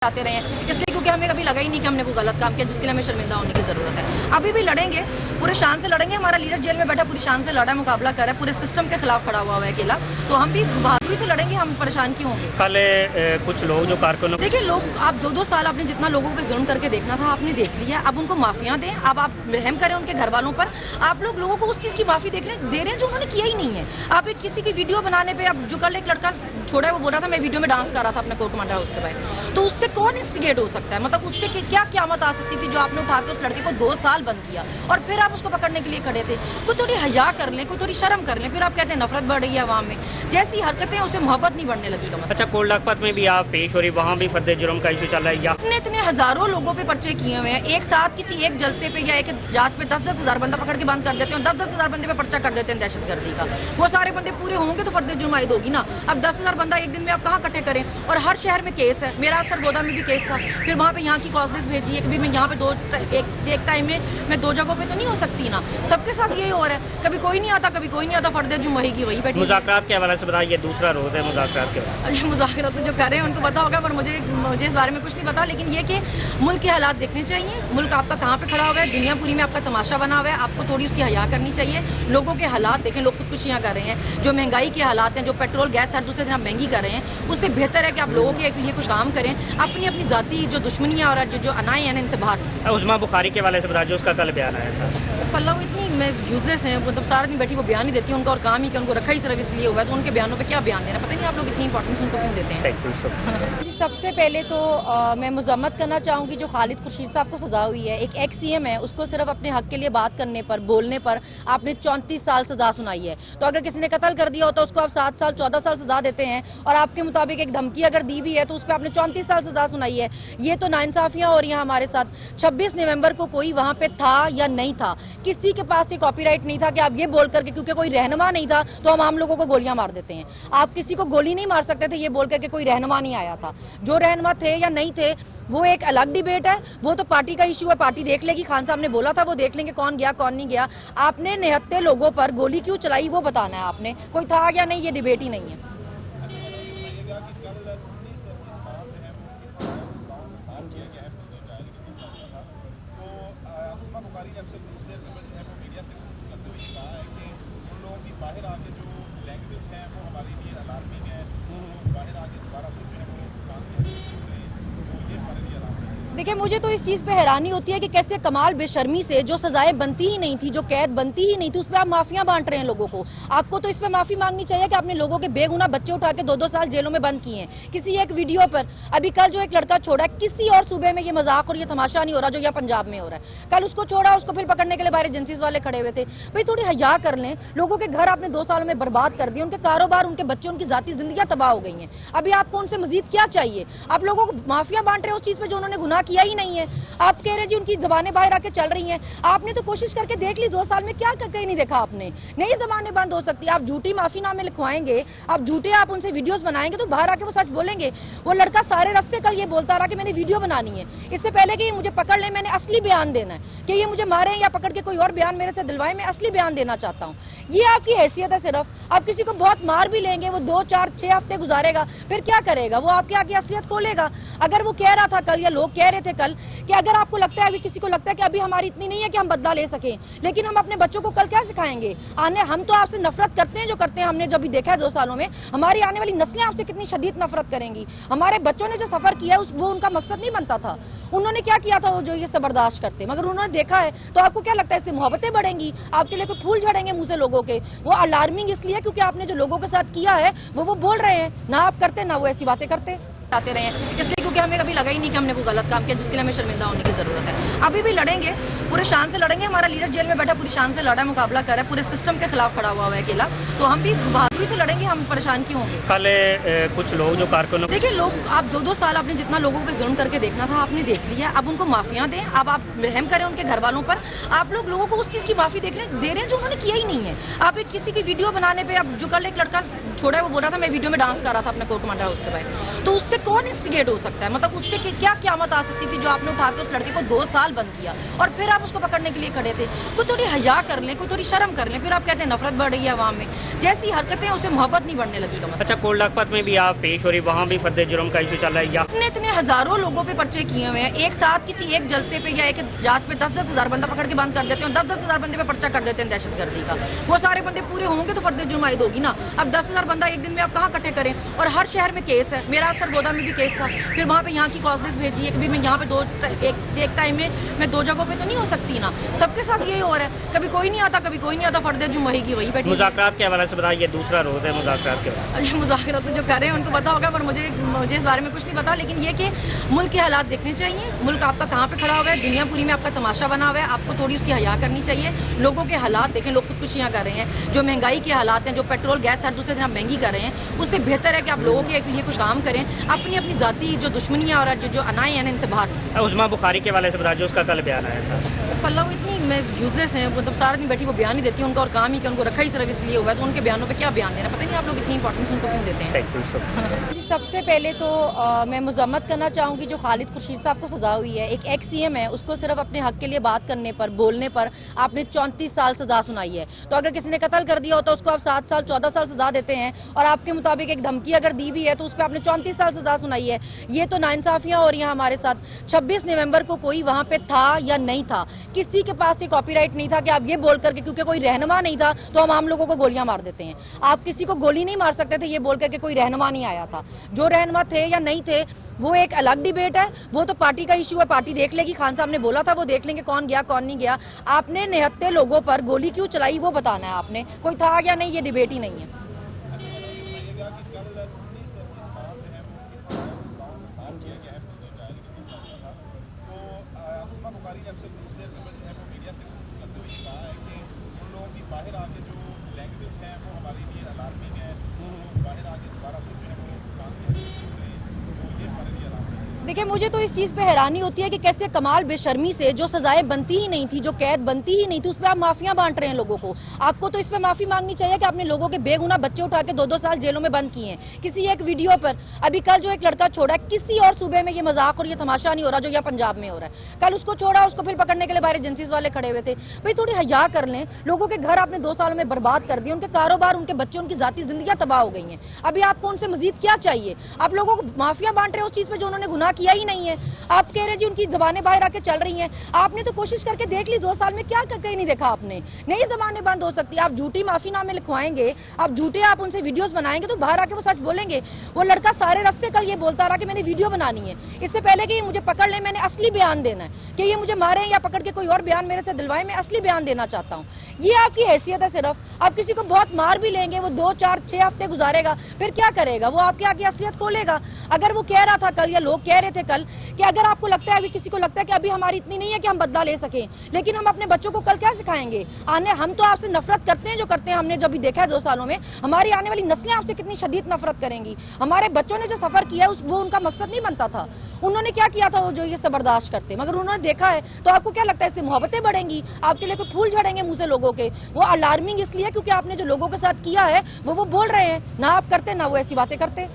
आते रहे हैं, इसलिए क्योंकि हमें कभी लगा ही नहीं कि हमने कोई गलत काम किया जिसके लिए हमें शर्मिंदा होने की जरूरत है। अभी भी लड़ेंगे, पूरे शान से लड़ेंगे। हमारा लीडर जेल में बैठा पूरी शान से लड़ा, मुकाबला कर रहा है, पूरे सिस्टम के खिलाफ खड़ा हुआ है अकेला, तो हम भी बहादुरी से लड़ेंगे। हम परेशान क्यों होंगे? कल कुछ लोग जो कारकुनों, देखिए लोग, आप 2-2 साल आपने जितना लोगों पे जुल्म करके देखना था आपने देख लिया, अब उनको माफियां दें, अब आप रहम करें उनके घर वालों पर। आप लोगों को उस चीज की माफी दे रहे हैं जो उन्होंने किया ही नहीं है। आप एक किसी की वीडियो बनाने पे, अब जो कल एक लड़का छोड़ा है वो बोल रहा था मैं वीडियो में डांस कर रहा था अपने कोर्ट मंडा उसके बाद, तो उससे कौन इंस्टिगेट हो सकता है? मतलब उससे क्या क़यामत आ सकती थी जो आपने उठा के उस लड़के को 2 साल बंद किया और फिर आप उसको पकड़ने के लिए खड़े थे? कोई थोड़ी हया कर लें, कोई थोड़ी शर्म कर लें, फिर आप कहते हैं नफरत बढ़ रही है अवाम में। जैसी हरकतें उससे मोहब्बत नहीं बढ़ने लगी। अच्छा, कोल्ड लखपत में भी आप पेश हो रही, वहाँ भी फर्द जुर्म का इशू चल रहा है? या इतने हजारों लोगों पे पर्चे किए हुए हैं, एक साथ किसी एक जलसे पे या एक जांच पे 10-10 हजार बंदा पकड़ के बंद कर देते हैं, 10-10 हजार बंदे पे पर्चा कर देते हैं दहशतगर्दी का। वो सारे बंदे पूरे होंगे तो फर्द जुर्म आयद होगी ना। अब 10,000 बंदा एक दिन में आप कहाँ इकट्ठे करें? और हर शहर में केस है। मेरा सरगोदा में भी केस था, फिर वहाँ पे यहाँ की कॉजेज भेजी है, कभी मैं यहाँ पे एक टाइम में मैं 2 जगहों पे तो नहीं हो सकती ना। सबके साथ यही हो रहा है, कभी कोई नहीं आता, कभी कोई नहीं आता, फर्द जुर्म वही की वही बैठी। मुज़ाकरात के हवाले से बताइए, ये दूसरा रोज है मुज़ाकरात के हवाले। अच्छा, मुज़ाकरात जो कर रहे हैं उनको पता होगा, पर मुझे इस बारे में कुछ नहीं पता। लेकिन ये कि मुल्क के हालात देखने चाहिए, मुल्क आपका कहाँ पे खड़ा हुआ है, दुनिया पूरी में आपका तमाशा बना हुआ है, आपको थोड़ी उसकी हया करनी चाहिए। लोगों के हालात देखें, लोग खुदकुशियाँ कर रहे हैं, जो महंगाई के हालात हैं, जो पेट्रोल गैस हर दूसरे दिन आप महंगी कर रहे हैं, उससे बेहतर है कि आप लोगों के लिए कुछ काम करें, अपनी अपनी जाती जो दुश्मनियाँ और जो अनाएं हैं इनसे बाहर। उस्मा बुखारी के हवाले से बताइए, उसका कल बयान आया था। पल्ला वो इतनी यूजलेस हैं, मतलब सारा दिन बैठी वो बयान ही देती है, उनका और काम ही कि उनको रखा ही सिर्फ इसलिए हुआ है, तो उनके बयानों पे क्या बयान देना, पता नहीं आप लोग इतनी इंपॉर्टेंस उनको क्यों देते हैं। सबसे पहले तो मैं मजम्मत करना चाहूँगी जो खालिद खुर्शीद साहब को सजा हुई है। एक एक्स सीएम है, उसको सिर्फ अपने हक के लिए बात करने पर, बोलने पर आपने 34 साल सजा सुनाई है। तो अगर किसी ने कत्ल कर दिया होता उसको आप 7 साल 14 साल सजा देते हैं, और आपके मुताबिक एक धमकी अगर दी भी है तो उस पर आपने 34 साल सजा सुनाई है। ये तो नाइंसाफियां हो रही हैं हमारे साथ। 26 नवंबर को कोई वहां पे था या नहीं था, किसी के पास ये कॉपीराइट नहीं था कि आप ये बोल करके, क्योंकि कोई रहनुमा नहीं था तो हम आम लोगों को गोलियां मार देते हैं। आप किसी को गोली नहीं मार सकते थे ये बोल करके कोई रहनुमा नहीं आया था। जो रहनुमा थे या नहीं थे वो एक अलग डिबेट है, वो तो पार्टी का इशू है, पार्टी देख लेगी। खान साहब ने बोला था वो देख लेंगे कौन गया कौन नहीं गया। आपने निहत्ते लोगों पर गोली क्यों चलाई वो बताना है आपने, कोई था या नहीं ये डिबेट ही नहीं है। बाहर आके जो लैंग्वेज है वो हमारे लिए अलार्मिंग है, बाहर आके दोबारा फिर जो है वो ये हमारे लिए अलार्मिंग है। देखिए मुझे तो इस चीज़ पे हैरानी होती है कि कैसे कमाल बेशर्मी से जो सजाएं बनती ही नहीं थी, जो कैद बनती ही नहीं थी, उस पर आप माफियां बांट रहे हैं लोगों को। आपको तो इस पे माफी मांगनी चाहिए कि आपने लोगों के बेगुनाह बच्चे उठा के 2-2 साल जेलों में बंद किए हैं किसी एक वीडियो पर। अभी कल जो एक लड़का छोड़ा है, किसी और सूबे में ये मजाक और ये तमाशा नहीं हो रहा जो यहाँ पंजाब में हो रहा है। कल उसको छोड़ा, उसको फिर पकड़ने के लिए बाहर एजेंसीज वाले खड़े हुए थे। भाई थोड़ी हया कर लें। लोगों के घर आपने 2 सालों में बर्बाद कर दिए, उनके कारोबार, उनके बच्चे, उनकी जाती जिंदगियां तबाह हो गई हैं। अभी आपको उनसे मजीद क्या चाहिए? आप लोगों को माफिया बांट रहे हो उस चीज पे जो उन्होंने गुनाह किया ही नहीं है। आप कह रहे जी उनकी जबानें बाहर आके चल रही हैं। आपने तो कोशिश करके देख ली 2 साल में, क्या कहीं नहीं देखा आपने? नहीं जबानें बंद हो सकती। आप झूठी माफीनामे लिखवाएंगे, आप झूठे आप उनसे वीडियोस बनाएंगे तो बाहर आके वो सच बोलेंगे। वो लड़का सारे रास्ते कल ये बोलता रहा कि मैंने वीडियो बनानी है, इससे पहले कि मुझे पकड़ ले मैंने असली बयान देना है कि ये मुझे मारे या पकड़ के कोई और बयान मेरे से दिलवाए, मैं असली बयान देना चाहता हूँ। ये आपकी हैसियत है सिर्फ। आप किसी को बहुत मार भी लेंगे, वो 2, 4, 6 हफ्ते गुजारेगा, फिर क्या करेगा? वो आपके आगे असलियत खोलेगा। अगर वो कह रहा था कल, या लोग कह रहे थे कल, कि अगर आपको लगता है, अभी किसी को लगता है कि अभी हमारी इतनी नहीं है कि हम बदला ले सकें, लेकिन हम अपने बच्चों को कल क्या सिखाएंगे? हम तो आपसे नफरत करते हैं जो करते हैं, हमने जो भी देखा है 2 सालों में, हमारी आने वाली नस्लें आपसे कितनी शदीद नफरत करेंगी। हमारे बच्चों ने जो सफर किया है वो उनका मकसद नहीं बनता था। उन्होंने क्या किया था वो जो ये सब बर्दाश्त करते, मगर उन्होंने देखा है तो आपको क्या लगता है इससे मोहब्बतें बढ़ेंगी? आपके लिए तो फूल झड़ेंगे मुंह से लोगों के। वो अलार्मिंग इसलिए क्योंकि आपने जो लोगों के साथ किया है वो बोल रहे हैं, ना आप करते ना वो ऐसी बातें करते आते रहे हैं, इसलिए क्योंकि हमें कभी लगा ही नहीं कि हमने कोई गलत काम किया जिसके लिए हमें शर्मिंदा होने की जरूरत है। अभी भी लड़ेंगे, पूरे शान से लड़ेंगे। हमारा लीडर जेल में बैठा पूरी शान से लड़ा, मुकाबला कर रहा है, पूरे सिस्टम के खिलाफ खड़ा हुआ है अकेला, तो हम भी बहादुरी से लड़ेंगे। हम परेशान क्यों होंगे? कल कुछ लोग जो कारकुनों, देखिए लोग, आप 2-2 साल आपने जितना लोगों पे जुल्म करके देखना था आपने देख लिया, अब उनको माफियां दें, अब आप रहम करें उनके घर वालों पर। आप लोगों को उस चीज की माफी दे रहे हैं जो उन्होंने किया ही नहीं है। आप एक किसी की वीडियो बनाने पे, अब जो कल एक लड़का छोड़ा है वो बोल रहा था मैं वीडियो में डांस कर रहा था अपने कोर्ट मंडा उसके बाद, तो उससे कौन इंस्टिगेट हो सकता है? मतलब उससे क्या क़यामत आ सकती थी जो आपने उठा के उस लड़के को 2 साल बंद किया और फिर आप उसको पकड़ने के लिए खड़े थे? कोई थोड़ी हया कर लें, कोई थोड़ी शर्म कर लें, फिर आप कहते हैं नफरत बढ़ रही है अवाम में। जैसी हरकतें हैं उससे मोहब्बत नहीं बढ़ने लगी। अच्छा, कोल्ड लखपत में भी आप पेश हो रही, वहाँ भी फर्द जुर्म का इशू चल रहा है या इतने हजारों लोगों पे पर्चे किए हुए हैं। एक साथ किसी एक जलसे पे या एक जांच पे 10-10 हजार बंदा पकड़ के बंद कर देते हैं, 10-10 हजार बंदे पे पर्चा कर देते हैं दहशतगर्दी का। वो सारे बंदे पूरे होंगे तो फर्द जुर्म आयद होगी ना। अब 10,000 बंदा एक दिन में आप कहाँ इकट्ठे करें? और हर शहर में केस है। मेरा सरगोदा में भी केस था, फिर वहाँ पे यहाँ की कॉजेज भेजी है। कभी मैं यहाँ पे एक टाइम में मैं 2 जगहों पे तो नहीं हो सकती ना। सबके साथ यही हो रहा है, कभी कोई नहीं आता, कभी कोई नहीं आता, फर्द जुर्म वही की वही बैठी। मुज़ाकरात के हवाले से बताइए, ये दूसरा रोज है मुज़ाकरात के हवाले। अच्छा, मुज़ाकरात जो कर रहे हैं उनको पता होगा, पर मुझे इस बारे में कुछ नहीं पता। लेकिन ये कि मुल्क के हालात देखने चाहिए। मुल्क आपका कहाँ पे खड़ा हुआ है, दुनिया पूरी में आपका तमाशा बना हुआ है। आपको थोड़ी उसकी हया करनी चाहिए। लोगों के हालात देखें, लोग खुदकुशियाँ कर रहे हैं, जो महंगाई के हालात हैं, जो पेट्रोल गैस हर दूसरे दिन आप महंगी कर रहे हैं, उससे बेहतर है कि आप लोगों के लिए कुछ काम करें। अपनी अपनी जाती जो दुश्मनियाँ और जो अनाएँ हैं इनसे बाहर। उस्मा बुखारी के हवाले से बताइए, उसका कल बयान आया था। पल्ला वो इतनी यूजलेस हैं, मतलब सारा दिन बैठी वो बयान ही देती है। उनका और काम ही कि उनको रखा ही सिर्फ इसलिए हुआ है, तो उनके बयानों पे क्या बयान देना, पता नहीं आप लोग इतनी इंपॉर्टेंस उनको क्यों देते हैं। सबसे पहले तो मैं मजम्मत करना चाहूँगी जो खालिद खुर्शीद साहब को सजा हुई है। एक एक्स सीएम है, उसको सिर्फ अपने हक के लिए बात करने पर, बोलने पर आपने 34 साल सजा सुनाई है। तो अगर किसी ने कत्ल कर दिया होता उसको आप 7 साल 14 साल सजा देते हैं, और आपके मुताबिक एक धमकी अगर दी भी है तो उस पर आपने 34 साल सजा सुनाई है। ये तो नाइंसाफियां हो रही हैं हमारे साथ। 26 नवंबर को कोई वहां पे था या नहीं था, किसी के पास ये कॉपीराइट नहीं था कि आप ये बोल करके, क्योंकि कोई रहनुमा नहीं था तो हम आम लोगों को गोलियां मार देते हैं। आप किसी को गोली नहीं मार सकते थे ये बोल करके कोई रहनुमा नहीं आया था। जो रहनुमा थे या नहीं थे वो एक अलग डिबेट है, वो तो पार्टी का इशू है, पार्टी देख लेगी। खान साहब ने बोला था वो देख लेंगे कौन गया कौन नहीं गया। आपने निहत्ते लोगों पर गोली क्यों चलाई वो बताना है आपने, कोई था या नहीं ये डिबेट ही नहीं है। बुखारी ने अक्सर दूसरे मीडिया से करते हुए ये कहा है कि उन लोगों की बाहर आके जो लैंग्वेज हैं वो हमारे लिए अलार्मिंग है। बाहर आके दोबारा फिर जो है वो काम तो ये हमारे लिए अलार्मिंग है। देखिए, मुझे तो इस चीज़ पे हैरानी होती है कि कैसे कमाल बेशर्मी से जो सजाएं बनती ही नहीं थी, जो कैद बनती ही नहीं थी, उस पर आप माफियां बांट रहे हैं लोगों को। आपको तो इस पे माफी मांगनी चाहिए कि आपने लोगों के बेगुनाह बच्चे उठा के 2-2 साल जेलों में बंद किए हैं। किसी एक वीडियो पर अभी कल जो एक लड़का छोड़ा है, किसी और सूबे में ये मजाक और ये तमाशा नहीं हो रहा जो यहाँ पंजाब में हो रहा है। कल उसको छोड़ा, उसको फिर पकड़ने के लिए बाहर एजेंसीज वाले खड़े हुए थे। भाई थोड़ी हया कर लें। लोगों के घर आपने 2 सालों में बर्बाद कर दिए, उनके कारोबार, उनके बच्चे, उनकी जाती जिंदगियां तबाह हो गई हैं। अभी आपको उनसे मजीद क्या चाहिए? आप लोगों को माफिया बांट रहे हो उस चीज पे जो उन्होंने गुनाह किया ही नहीं है। आप कह रहे जी उनकी जबानें बाहर आके चल रही हैं। आपने तो कोशिश करके देख ली 2 साल में, क्या कहीं नहीं देखा आपने। नहीं जबानें बंद हो सकती। आप झूठी माफीनामे लिखवाएंगे, आप झूठे आप उनसे वीडियोस बनाएंगे तो बाहर आके वो सच बोलेंगे। वो लड़का सारे रास्ते कल ये बोलता रहा कि मैंने वीडियो बनानी है, इससे पहले कि ये मुझे पकड़ ले मैंने असली बयान देना है कि ये मुझे मारे या पकड़ के कोई और बयान मेरे से दिलवाए, मैं असली बयान देना चाहता हूँ। ये आपकी हैसियत है सिर्फ। आप किसी को बहुत मार भी लेंगे, वो 2, 4, 6 हफ्ते गुजारेगा, फिर क्या करेगा? वो आपके आगे असलियत खोलेगा। अगर वो कह रहा था कल, या लोग कह रहे थे कल, कि अगर आपको लगता है, अभी किसी को लगता है कि अभी हमारी इतनी नहीं है कि हम बदला ले सकें, लेकिन हम अपने बच्चों को कल क्या सिखाएंगे? हम तो आपसे नफरत करते हैं जो करते हैं, हमने जो भी देखा है 2 सालों में, हमारी आने वाली नस्लें आपसे कितनी शदीद नफरत करेंगी। हमारे बच्चों ने जो सफर किया है वो उनका मकसद नहीं बनता था। उन्होंने क्या किया था वो जो ये सब बर्दाश्त करते, मगर उन्होंने देखा है तो आपको क्या लगता है इससे मोहब्बतें बढ़ेंगी? आपके लिए कोई फूल झड़ेंगे मुंह से लोगों के? वो अलार्मिंग इसलिए क्योंकि आपने जो लोगों के साथ किया है वो बोल रहे हैं, ना आप करते ना वो ऐसी बातें करते।